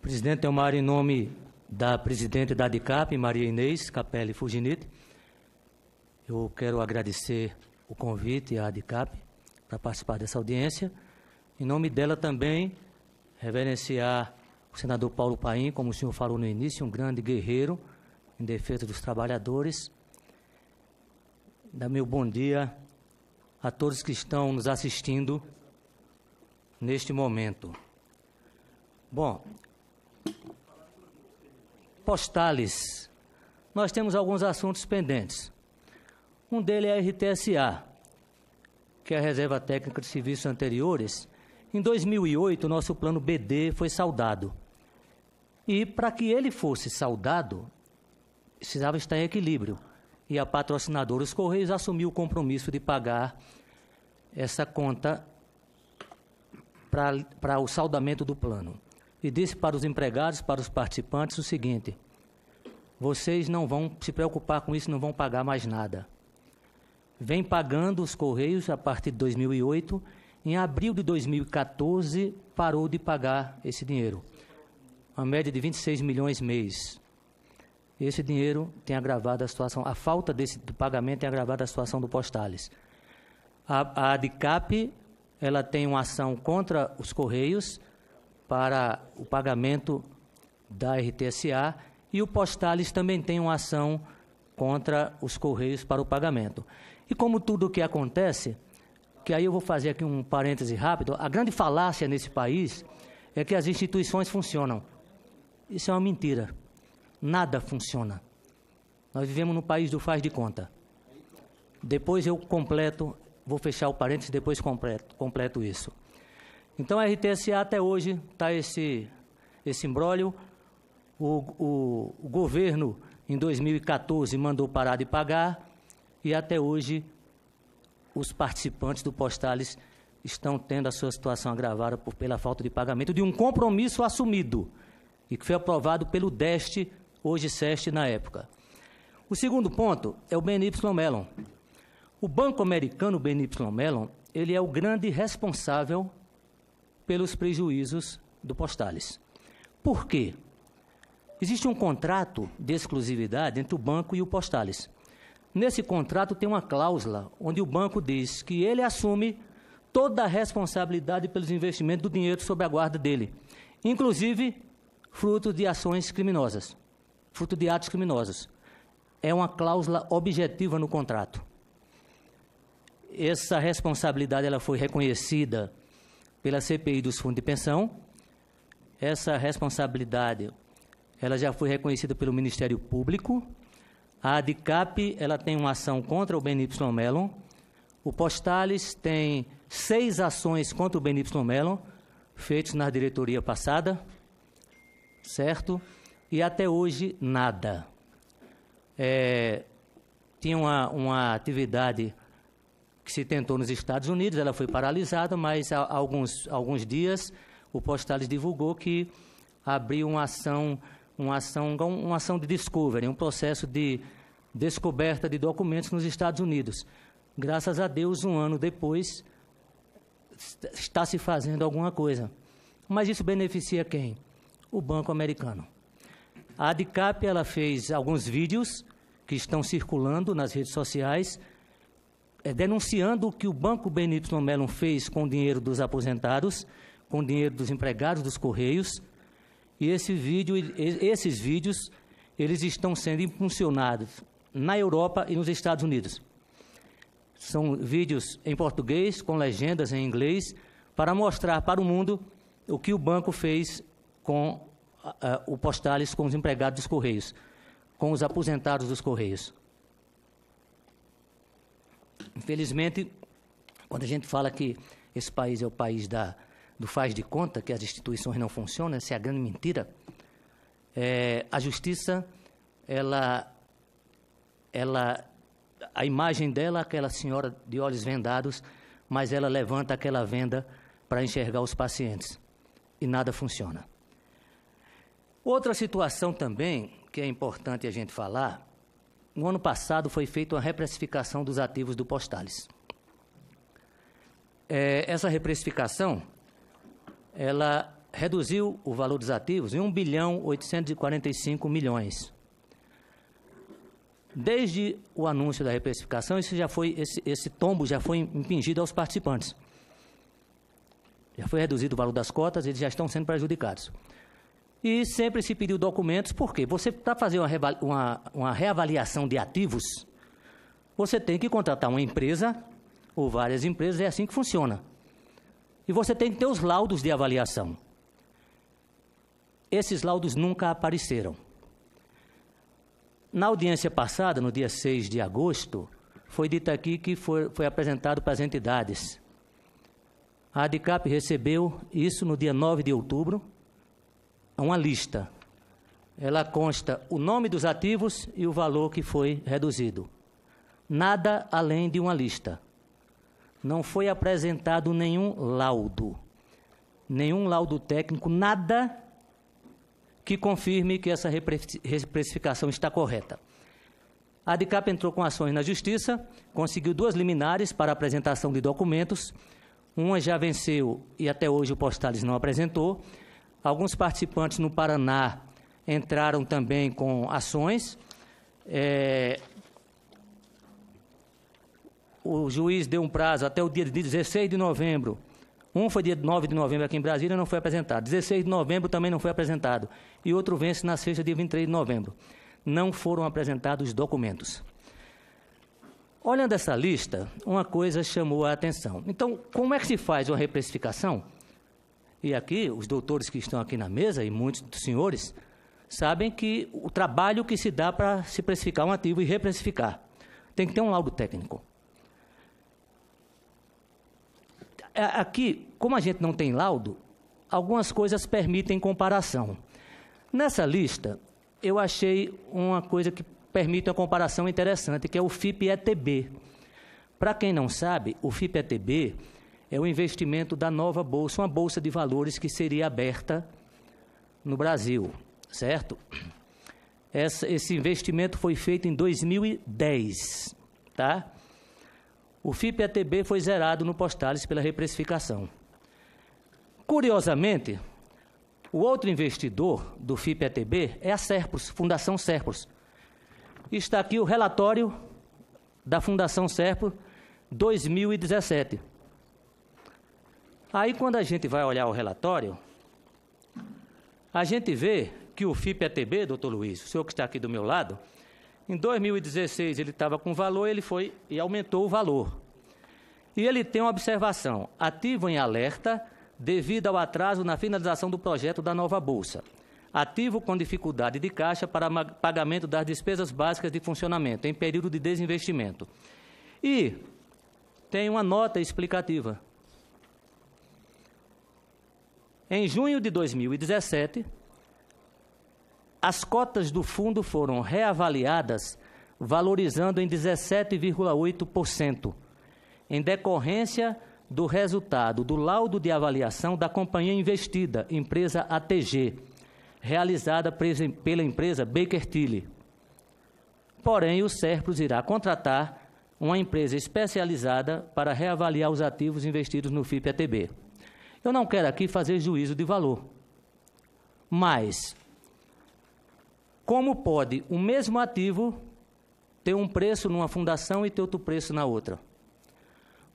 Presidente Elmar, em nome da presidente da ADICAP, Maria Inês Capelli Fuginite, eu quero agradecer o convite à ADICAP para participar dessa audiência. Em nome dela também, reverenciar o senador Paulo Paim, como o senhor falou no início, um grande guerreiro em defesa dos trabalhadores. Dar meu bom dia a todos que estão nos assistindo neste momento. Bom, Postales, nós temos alguns assuntos pendentes. Um deles é a RTSA, que é a Reserva Técnica de Serviços Anteriores. Em 2008, o nosso plano BD foi saldado. E para que ele fosse saldado, precisava estar em equilíbrio. E a patrocinadora, os Correios, assumiu o compromisso de pagar essa conta para o saldamento do plano. E disse para os empregados, para os participantes, o seguinte: vocês não vão se preocupar com isso, não vão pagar mais nada. Vem pagando os Correios a partir de 2008. Em abril de 2014, parou de pagar esse dinheiro. Uma média de 26 milhões mês. Esse dinheiro tem agravado a situação, a falta do pagamento tem agravado a situação do Postales. A ADICAP, ela tem uma ação contra os Correios para o pagamento da RTSA e o Postales também tem uma ação contra os Correios para o pagamento. E como tudo o que acontece, que aí eu vou fazer aqui um parêntese rápido, a grande falácia nesse país é que as instituições funcionam. Isso é uma mentira. Nada funciona. Nós vivemos no país do faz de conta. Depois eu completo, vou fechar o parêntese, depois completo isso. Então a RTSA até hoje está esse imbróglio. O governo, em 2014, mandou parar de pagar e até hoje os participantes do Postales estão tendo a sua situação agravada pela falta de pagamento de um compromisso assumido e que foi aprovado pelo DEST, hoje SEST, na época. O segundo ponto é o BNY Mellon. O banco americano BNY Mellon, ele é o grande responsável pelos prejuízos do Postales. Por quê? Existe um contrato de exclusividade entre o banco e o Postales. Nesse contrato tem uma cláusula onde o banco diz que ele assume toda a responsabilidade pelos investimentos do dinheiro sob a guarda dele, inclusive fruto de ações criminosas, fruto de atos criminosos. É uma cláusula objetiva no contrato. Essa responsabilidade ela foi reconhecida pela CPI dos fundos de pensão. Essa responsabilidade ela já foi reconhecida pelo Ministério Público. A ADICAP ela tem uma ação contra o BNY Mellon. O Postales tem 6 ações contra o BNY Mellon, feitas na diretoria passada, certo? E até hoje, nada. Tinha uma atividade que se tentou nos Estados Unidos, ela foi paralisada, mas há alguns dias o Postales divulgou que abriu uma ação de discovery, um processo de descoberta de documentos nos Estados Unidos. Graças a Deus, um ano depois, está se fazendo alguma coisa. Mas isso beneficia quem? O banco americano. A ADICAP ela fez alguns vídeos que estão circulando nas redes sociais, denunciando o que o banco BNY Mellon fez com o dinheiro dos aposentados, com o dinheiro dos empregados dos Correios. E esses vídeos eles estão sendo impulsionados na Europa e nos Estados Unidos. São vídeos em português, com legendas em inglês, para mostrar para o mundo o que o banco fez com o Postales, com os empregados dos Correios, com os aposentados dos Correios. Infelizmente, quando a gente fala que esse país é o país do faz de conta, que as instituições não funcionam, essa é a grande mentira. A justiça, a imagem dela, aquela senhora de olhos vendados, mas ela levanta aquela venda para enxergar os pacientes e nada funciona. Outra situação também que é importante a gente falar, no ano passado foi feita uma reprecificação dos ativos do Postales. Essa reprecificação, ela reduziu o valor dos ativos em 1.845 bilhões. Desde o anúncio da reprecificação, esse tombo já foi impingido aos participantes. Já foi reduzido o valor das cotas, eles já estão sendo prejudicados. E sempre se pediu documentos, por quê? Você, para fazer uma reavaliação de ativos, você tem que contratar uma empresa ou várias empresas, é assim que funciona. E você tem que ter os laudos de avaliação. Esses laudos nunca apareceram. Na audiência passada, no dia 6 de agosto, foi dito aqui que foi apresentado para as entidades. A ADICAP recebeu isso no dia 9 de outubro, uma lista. Ela consta o nome dos ativos e o valor que foi reduzido. Nada além de uma lista. Não foi apresentado nenhum laudo técnico, nada que confirme que essa reprecificação está correta. A ADICAP entrou com ações na Justiça, conseguiu 2 liminares para apresentação de documentos, uma já venceu e até hoje o Postales não apresentou. Alguns participantes no Paraná entraram também com ações. O juiz deu um prazo até o dia 16 de novembro. Um foi dia 9 de novembro aqui em Brasília, não foi apresentado. 16 de novembro também não foi apresentado. E outro vence na sexta, dia 23 de novembro. Não foram apresentados documentos. Olhando essa lista, uma coisa chamou a atenção. Então, como é que se faz uma reprecificação? E aqui, os doutores que estão aqui na mesa, e muitos dos senhores, sabem que o trabalho que se dá para se precificar um ativo e reprecificar. Tem que ter um laudo técnico. Aqui, como a gente não tem laudo, algumas coisas permitem comparação. Nessa lista, eu achei uma coisa que permite uma comparação interessante, que é o FIP-ETB. Para quem não sabe, o FIP-ETB é o investimento da nova bolsa, uma bolsa de valores que seria aberta no Brasil, certo? Esse investimento foi feito em 2010, tá? O FIP-ETB foi zerado no Postales pela reprecificação. Curiosamente, o outro investidor do FIP-ETB é a Serpros, Fundação Serpros. Está aqui o relatório da Fundação Serpros 2017. Aí, quando a gente vai olhar o relatório, a gente vê que o FIP-ETB, doutor Luiz, o senhor que está aqui do meu lado, em 2016 ele estava com valor, ele foi e aumentou o valor. E ele tem uma observação: ativo em alerta devido ao atraso na finalização do projeto da nova bolsa. Ativo com dificuldade de caixa para pagamento das despesas básicas de funcionamento em período de desinvestimento. E tem uma nota explicativa. Em junho de 2017, as cotas do fundo foram reavaliadas, valorizando em 17,8%, em decorrência do resultado do laudo de avaliação da companhia investida, empresa ATG, realizada pela empresa Baker Tilly. Porém, o Serpros irá contratar uma empresa especializada para reavaliar os ativos investidos no FIP-ETB. Eu não quero aqui fazer juízo de valor, mas como pode o mesmo ativo ter um preço numa fundação e ter outro preço na outra?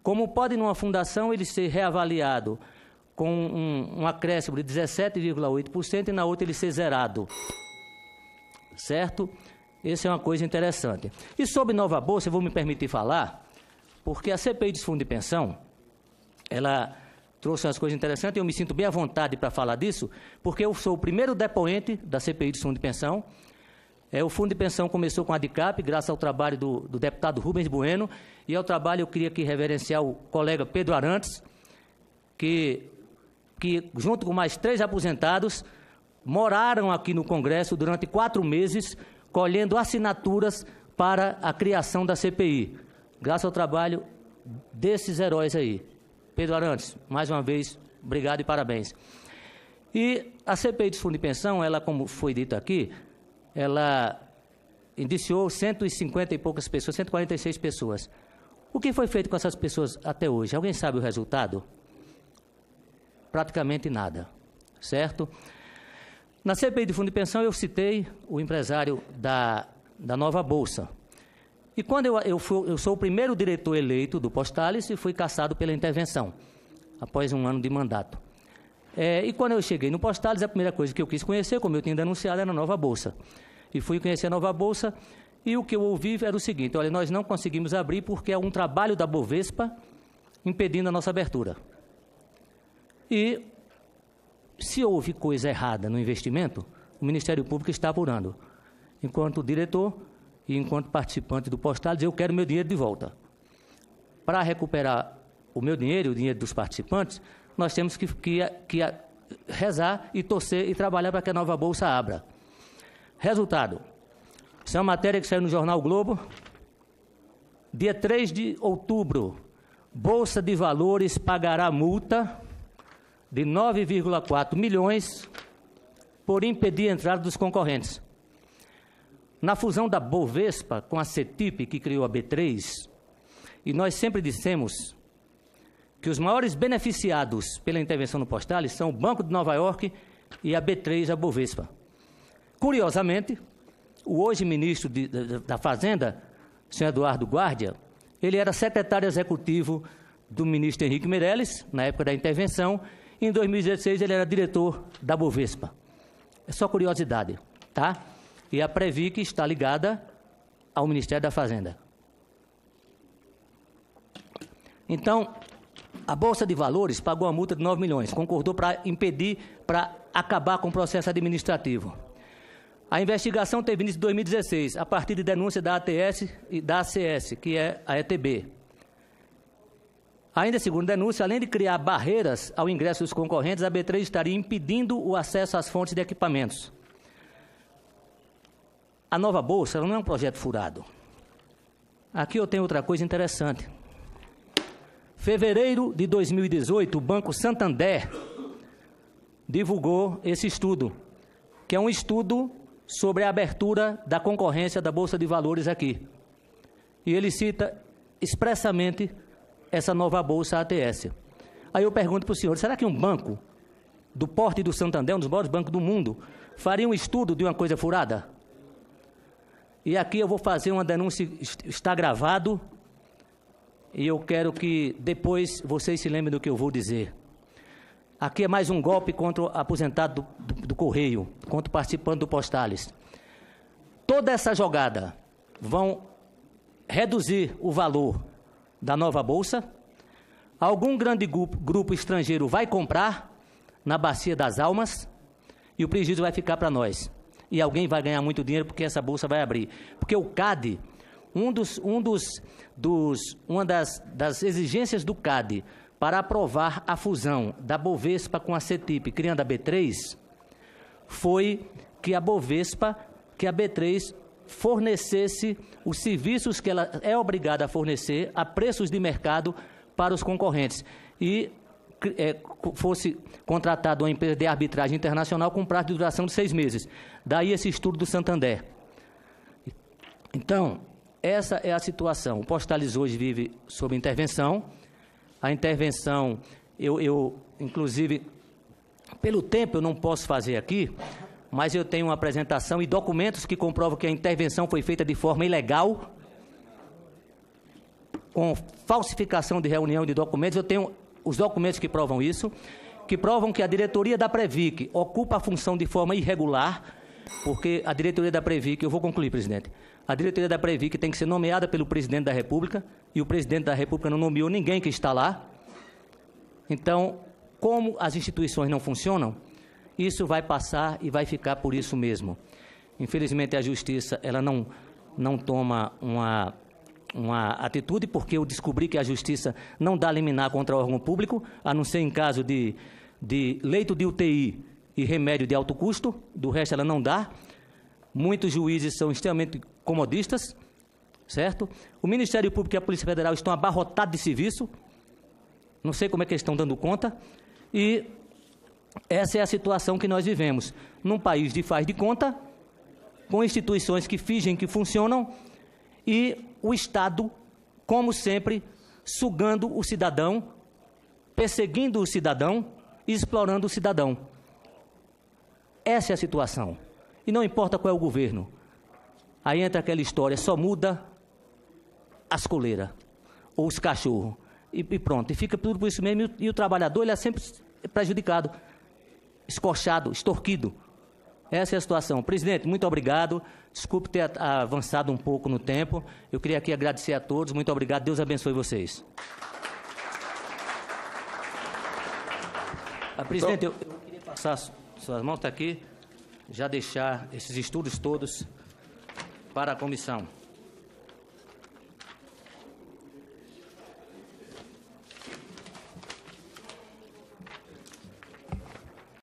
Como pode numa fundação ele ser reavaliado com um acréscimo de 17,8% e na outra ele ser zerado? Certo? Essa é uma coisa interessante. E sobre Nova Bolsa, eu vou me permitir falar, porque a CPI dos fundos de pensão, ela trouxe umas coisas interessantes, e eu me sinto bem à vontade para falar disso, porque eu sou o primeiro depoente da CPI dos fundos de pensão. O fundo de pensão começou com a ADICAP, graças ao trabalho do deputado Rubens Bueno, e ao trabalho eu queria aqui reverenciar o colega Pedro Arantes, que junto com mais 3 aposentados, moraram aqui no Congresso durante 4 meses, colhendo assinaturas para a criação da CPI, graças ao trabalho desses heróis aí. Pedro Arantes, mais uma vez, obrigado e parabéns. E a CPI dos fundos de pensão, ela, como foi dito aqui, ela indiciou 150 e poucas pessoas, 146 pessoas. O que foi feito com essas pessoas até hoje? Alguém sabe o resultado? Praticamente nada, certo? Na CPI de fundo de pensão, eu citei o empresário da Nova Bolsa. E quando eu sou o primeiro diretor eleito do Postales e fui cassado pela intervenção, após um ano de mandato. E quando eu cheguei no Postales, a primeira coisa que eu quis conhecer, como eu tinha denunciado, era a Nova Bolsa. E fui conhecer a Nova Bolsa e o que eu ouvi era o seguinte: olha, nós não conseguimos abrir porque é um trabalho da Bovespa impedindo a nossa abertura. E se houve coisa errada no investimento, o Ministério Público está apurando. Enquanto diretor e enquanto participante do Postales, eu quero meu dinheiro de volta. Para recuperar o meu dinheiro e o dinheiro dos participantes, nós temos que rezar e torcer e trabalhar para que a Nova Bolsa abra. Resultado: isso é uma matéria que saiu no Jornal Globo, dia 3 de outubro, Bolsa de Valores pagará multa de 9,4 milhões por impedir a entrada dos concorrentes. Na fusão da Bovespa com a CETIP, que criou a B3, e nós sempre dissemos que os maiores beneficiados pela intervenção no Postales são o Banco de Nova York e a B3, a Bovespa. Curiosamente, o hoje ministro da Fazenda, senhor Eduardo Guardia, ele era secretário executivo do ministro Henrique Meirelles, na época da intervenção. Em 2016, ele era diretor da Bovespa. É só curiosidade, tá? E a Previc está ligada ao Ministério da Fazenda. Então, a Bolsa de Valores pagou a multa de 9 milhões, concordou para impedir, para acabar com o processo administrativo. A investigação teve início em 2016, a partir de denúncia da ATS e da ACS, que é a ETB. Ainda segundo denúncia, além de criar barreiras ao ingresso dos concorrentes, a B3 estaria impedindo o acesso às fontes de equipamentos. A Nova Bolsa não é um projeto furado. Aqui eu tenho outra coisa interessante. Fevereiro de 2018, o Banco Santander divulgou esse estudo, que é um estudo sobre a abertura da concorrência da Bolsa de Valores aqui. E ele cita expressamente essa Nova Bolsa ATS. Aí eu pergunto para o senhor, será que um banco do porte do Santander, um dos maiores bancos do mundo, faria um estudo de uma coisa furada? E aqui eu vou fazer uma denúncia, está gravado, e eu quero que depois vocês se lembrem do que eu vou dizer. Aqui é mais um golpe contra o aposentado do Correio, contra o participante do Postales. Toda essa jogada vão reduzir o valor da Nova Bolsa. Algum grande grupo estrangeiro vai comprar na Bacia das Almas e o prejuízo vai ficar para nós. E alguém vai ganhar muito dinheiro porque essa bolsa vai abrir. Porque o CAD, uma das exigências do CAD para aprovar a fusão da Bovespa com a CETIP, criando a B3, foi que a Bovespa, que a B3 fornecesse os serviços que ela é obrigada a fornecer a preços de mercado para os concorrentes e fosse contratada uma empresa de arbitragem internacional com prazo de duração de 6 meses. Daí esse estudo do Santander. Então, essa é a situação. O Postales hoje vive sob intervenção. A intervenção, inclusive, pelo tempo eu não posso fazer aqui, mas eu tenho uma apresentação e documentos que comprovam que a intervenção foi feita de forma ilegal, com falsificação de reunião de documentos. Eu tenho os documentos que provam isso, que provam que a diretoria da Previc ocupa a função de forma irregular, porque a diretoria da Previc, eu vou concluir, presidente, a diretoria da Previc tem que ser nomeada pelo presidente da República, e o presidente da República não nomeou ninguém que está lá. Então, como as instituições não funcionam, isso vai passar e vai ficar por isso mesmo. Infelizmente, a Justiça ela não toma uma atitude, porque eu descobri que a Justiça não dá liminar contra o órgão público, a não ser em caso de leito de UTI e remédio de alto custo, do resto ela não dá. Muitos juízes são extremamente comodistas, certo? O Ministério Público e a Polícia Federal estão abarrotados de serviço, não sei como é que eles estão dando conta, e essa é a situação que nós vivemos, num país de faz de conta, com instituições que fingem que funcionam, e o Estado, como sempre, sugando o cidadão, perseguindo o cidadão e explorando o cidadão. Essa é a situação. E não importa qual é o governo. Aí entra aquela história, só muda as coleiras ou os cachorros. E pronto, e fica tudo por isso mesmo. E o trabalhador ele é sempre prejudicado, escorchado, extorquido. Essa é a situação. Presidente, muito obrigado. Desculpe ter avançado um pouco no tempo. Eu queria aqui agradecer a todos. Muito obrigado. Deus abençoe vocês. Presidente, eu queria passar suas mãos, está aqui, já deixar esses estudos todos para a comissão.